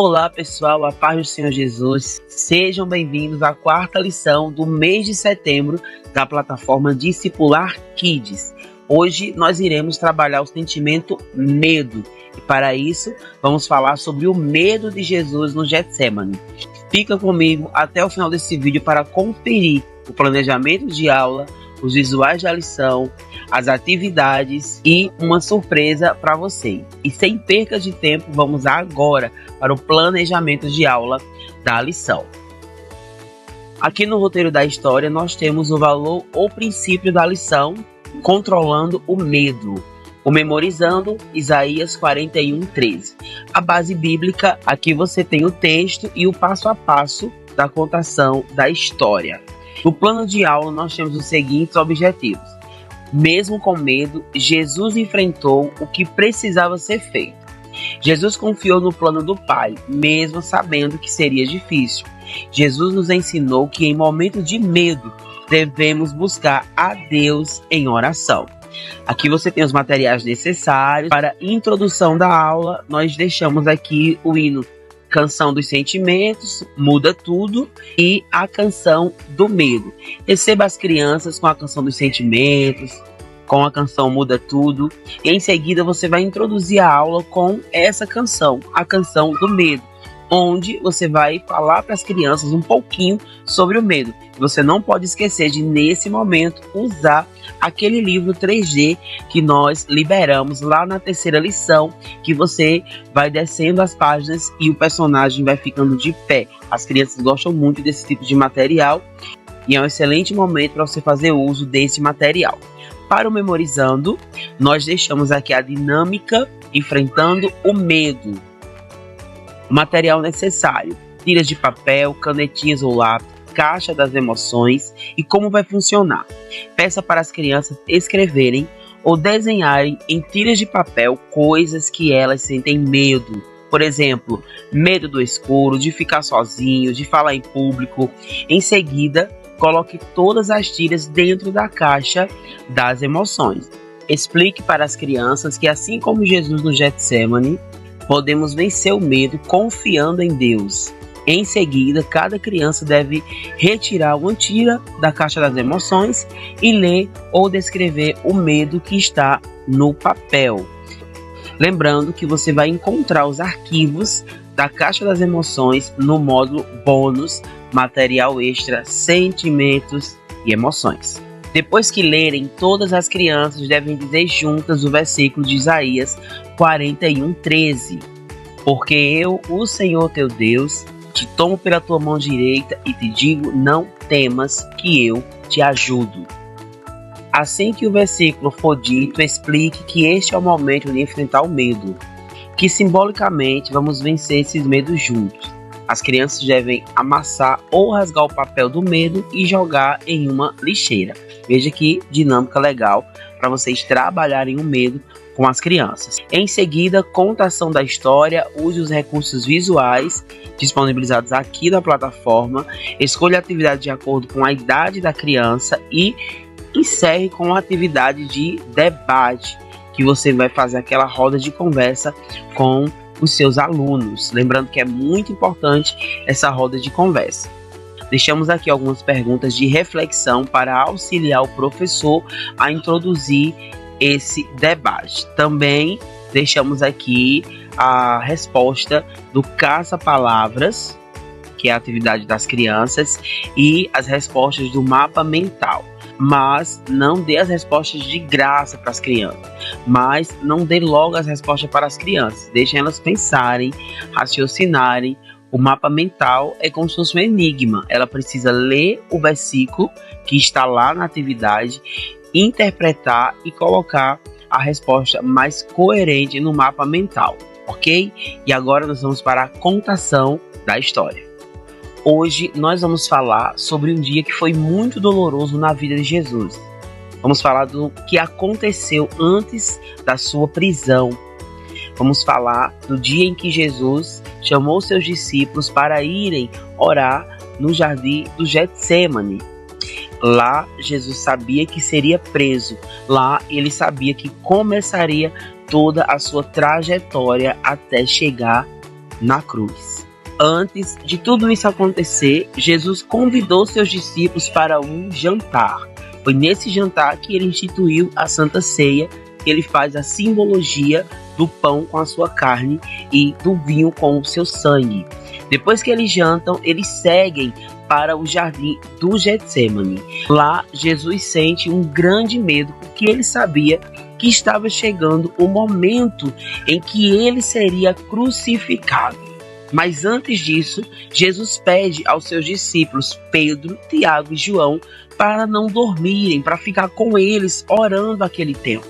Olá pessoal, a paz do Senhor Jesus. Sejam bem-vindos à quarta lição do mês de setembro da plataforma Discipular Kids. Hoje nós iremos trabalhar o sentimento medo e para isso vamos falar sobre o medo de Jesus no Getsemane. Fica comigo até o final desse vídeo para conferir o planejamento de aula, os visuais da lição, as atividades e uma surpresa para você. E sem perca de tempo, vamos agora para o planejamento de aula da lição. Aqui no roteiro da história, nós temos o valor ou princípio da lição, controlando o medo, o memorizando Isaías 41:13. A base bíblica, aqui você tem o texto e o passo a passo da contação da história. No plano de aula, nós temos os seguintes objetivos. Mesmo com medo, Jesus enfrentou o que precisava ser feito. Jesus confiou no plano do Pai, mesmo sabendo que seria difícil. Jesus nos ensinou que em momentos de medo, devemos buscar a Deus em oração. Aqui você tem os materiais necessários. Para a introdução da aula, nós deixamos aqui o hino Canção dos Sentimentos, Muda Tudo e a Canção do Medo. Receba as crianças com a Canção dos Sentimentos, com a canção Muda Tudo, e em seguida você vai introduzir a aula com essa canção, a Canção do Medo, onde você vai falar para as crianças um pouquinho sobre o medo. Você não pode esquecer de, nesse momento, usar aquele livro 3D que nós liberamos lá na terceira lição, que você vai descendo as páginas e o personagem vai ficando de pé. As crianças gostam muito desse tipo de material e é um excelente momento para você fazer uso desse material. Para o memorizando, nós deixamos aqui a dinâmica enfrentando o medo. O material necessário: tiras de papel, canetinhas ou lápis, caixa das emoções e como vai funcionar. Peça para as crianças escreverem ou desenharem em tiras de papel coisas que elas sentem medo. Por exemplo, medo do escuro, de ficar sozinho, de falar em público. Em seguida, coloque todas as tiras dentro da caixa das emoções. Explique para as crianças que, assim como Jesus no Getsemane, podemos vencer o medo confiando em Deus. Em seguida, cada criança deve retirar uma tira da caixa das emoções e ler ou descrever o medo que está no papel. Lembrando que você vai encontrar os arquivos da caixa das emoções no módulo bônus, material extra, sentimentos e emoções. Depois que lerem, todas as crianças devem dizer juntas o versículo de Isaías 41:13. Porque eu, o Senhor teu Deus, te tomo pela tua mão direita e te digo, não temas, que eu te ajudo. Assim que o versículo for dito, explique que este é o momento de enfrentar o medo, que simbolicamente vamos vencer esses medos juntos. As crianças devem amassar ou rasgar o papel do medo e jogar em uma lixeira. Veja que dinâmica legal para vocês trabalharem o medo com as crianças. Em seguida, contação da história, use os recursos visuais disponibilizados aqui na plataforma, escolha a atividade de acordo com a idade da criança e encerre com a atividade de debate, que você vai fazer aquela roda de conversa com os seus alunos. Lembrando que é muito importante essa roda de conversa. Deixamos aqui algumas perguntas de reflexão para auxiliar o professor a introduzir esse debate. Também deixamos aqui a resposta do caça-palavras, que é a atividade das crianças, e as respostas do mapa mental. Mas não dê as respostas de graça para as crianças. Mas não dê logo as respostas para as crianças. Deixem elas pensarem, raciocinarem. O mapa mental é como se fosse um enigma. Ela precisa ler o versículo que está lá na atividade, interpretar e colocar a resposta mais coerente no mapa mental, ok? E agora nós vamos para a contação da história. Hoje nós vamos falar sobre um dia que foi muito doloroso na vida de Jesus. Vamos falar do que aconteceu antes da sua prisão. Vamos falar do dia em que Jesus chamou seus discípulos para irem orar no jardim do Getsemane. Lá Jesus sabia que seria preso. Lá ele sabia que começaria toda a sua trajetória até chegar na cruz. Antes de tudo isso acontecer, Jesus convidou seus discípulos para um jantar. Foi nesse jantar que ele instituiu a Santa Ceia, que ele faz a simbologia do pão com a sua carne e do vinho com o seu sangue. Depois que eles jantam, eles seguem para o jardim do Getsêmani. Lá, Jesus sente um grande medo, porque ele sabia que estava chegando o momento em que ele seria crucificado. Mas antes disso, Jesus pede aos seus discípulos Pedro, Tiago e João para não dormirem, para ficar com eles orando aquele tempo.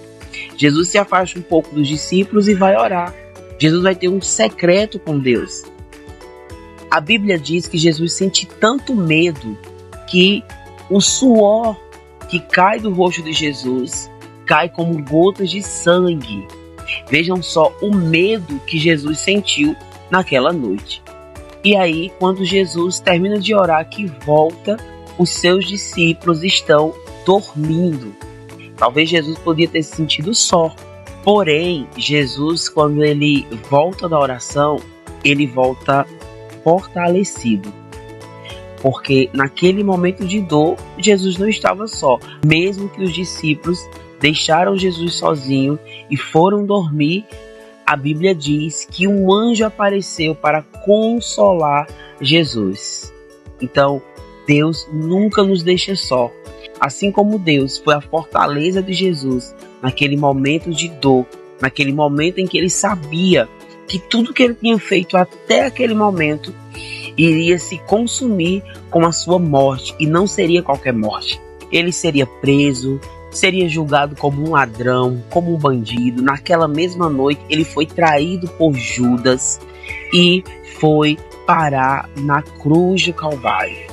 Jesus se afasta um pouco dos discípulos e vai orar. Jesus vai ter um secreto com Deus. A Bíblia diz que Jesus sente tanto medo que o suor que cai do rosto de Jesus cai como gotas de sangue. Vejam só o medo que Jesus sentiu naquela noite. E aí, quando Jesus termina de orar, que volta, os seus discípulos estão dormindo. Talvez Jesus podia ter se sentido só. Porém, Jesus, quando ele volta da oração, ele volta fortalecido. Porque naquele momento de dor, Jesus não estava só. Mesmo que os discípulos deixaram Jesus sozinho e foram dormir, a Bíblia diz que um anjo apareceu para consolar Jesus. Então, Deus nunca nos deixa só. Assim como Deus foi a fortaleza de Jesus naquele momento de dor, naquele momento em que ele sabia que tudo que ele tinha feito até aquele momento iria se consumir com a sua morte, e não seria qualquer morte. Ele seria preso, seria julgado como um ladrão, como um bandido. Naquela mesma noite, ele foi traído por Judas e foi parar na cruz do Calvário.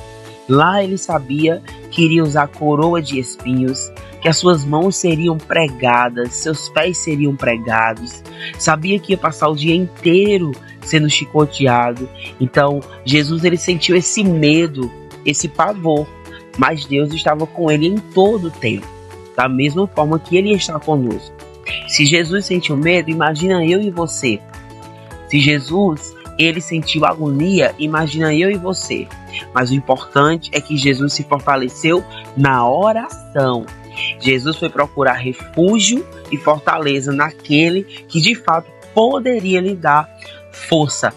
Lá ele sabia que iria usar coroa de espinhos, que as suas mãos seriam pregadas, seus pés seriam pregados. Sabia que ia passar o dia inteiro sendo chicoteado. Então, Jesus ele sentiu esse medo, esse pavor, mas Deus estava com ele em todo o tempo. Da mesma forma que ele está conosco. Se Jesus sentiu medo, imagina eu e você. Se Jesus ele sentiu agonia, imagina eu e você. Mas o importante é que Jesus se fortaleceu na oração. Jesus foi procurar refúgio e fortaleza naquele que de fato poderia lhe dar força,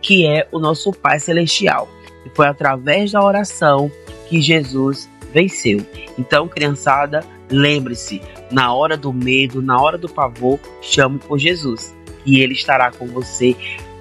que é o nosso Pai Celestial. E foi através da oração que Jesus venceu. Então, criançada, lembre-se, na hora do medo, na hora do pavor, chame por Jesus, e Ele estará com você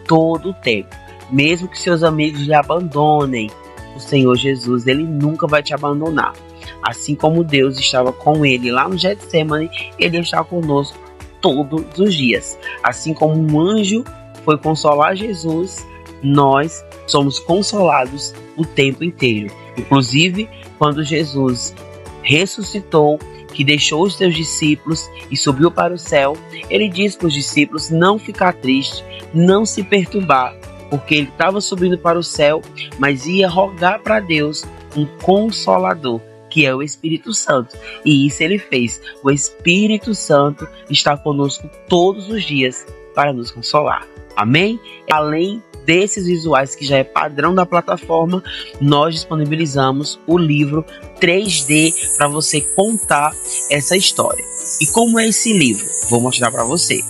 todo o tempo. Mesmo que seus amigos lhe abandonem, o Senhor Jesus, Ele nunca vai te abandonar. Assim como Deus estava com ele lá no Getsêmani, Ele está conosco todos os dias. Assim como um anjo foi consolar Jesus, nós somos consolados o tempo inteiro. Inclusive, quando Jesus ressuscitou, que deixou os seus discípulos e subiu para o céu, ele disse para os discípulos não ficar triste, não se perturbar, porque ele estava subindo para o céu, mas ia rogar para Deus um consolador, que é o Espírito Santo. E isso ele fez. O Espírito Santo está conosco todos os dias para nos consolar. Amém? Além desses visuais que já é padrão da plataforma, nós disponibilizamos o livro 3D para você contar essa história. E como é esse livro? Vou mostrar para você.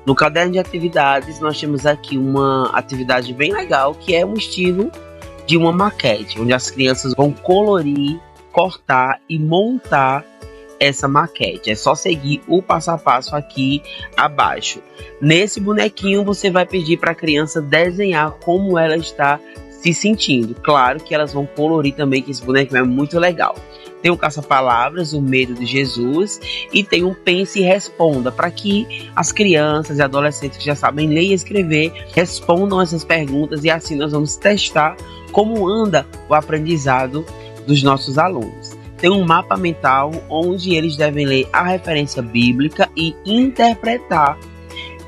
No caderno de atividades, nós temos aqui uma atividade bem legal, que é um estilo de uma maquete, onde as crianças vão colorir, cortar e montar essa maquete. É só seguir o passo a passo aqui abaixo. Nesse bonequinho, você vai pedir para a criança desenhar como ela está se sentindo. Claro que elas vão colorir também, que esse bonequinho é muito legal. Tem o caça-palavras, o medo de Jesus, e tem um pense e responda, para que as crianças e adolescentes que já sabem ler e escrever respondam essas perguntas, e assim nós vamos testar como anda o aprendizado dos nossos alunos. Tem um mapa mental onde eles devem ler a referência bíblica e interpretar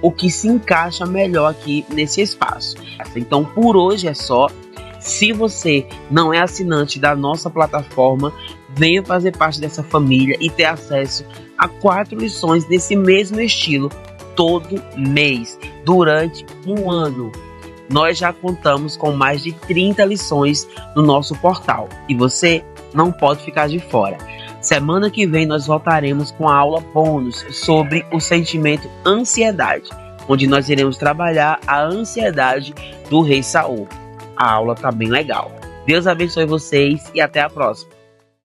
o que se encaixa melhor aqui nesse espaço. Então, por hoje é só. Se você não é assinante da nossa plataforma, venha fazer parte dessa família e ter acesso a 4 lições desse mesmo estilo todo mês, durante um ano. Nós já contamos com mais de 30 lições no nosso portal e você não pode ficar de fora. Semana que vem nós voltaremos com a aula bônus sobre o sentimento ansiedade, onde nós iremos trabalhar a ansiedade do rei Saul. A aula tá bem legal. Deus abençoe vocês e até a próxima.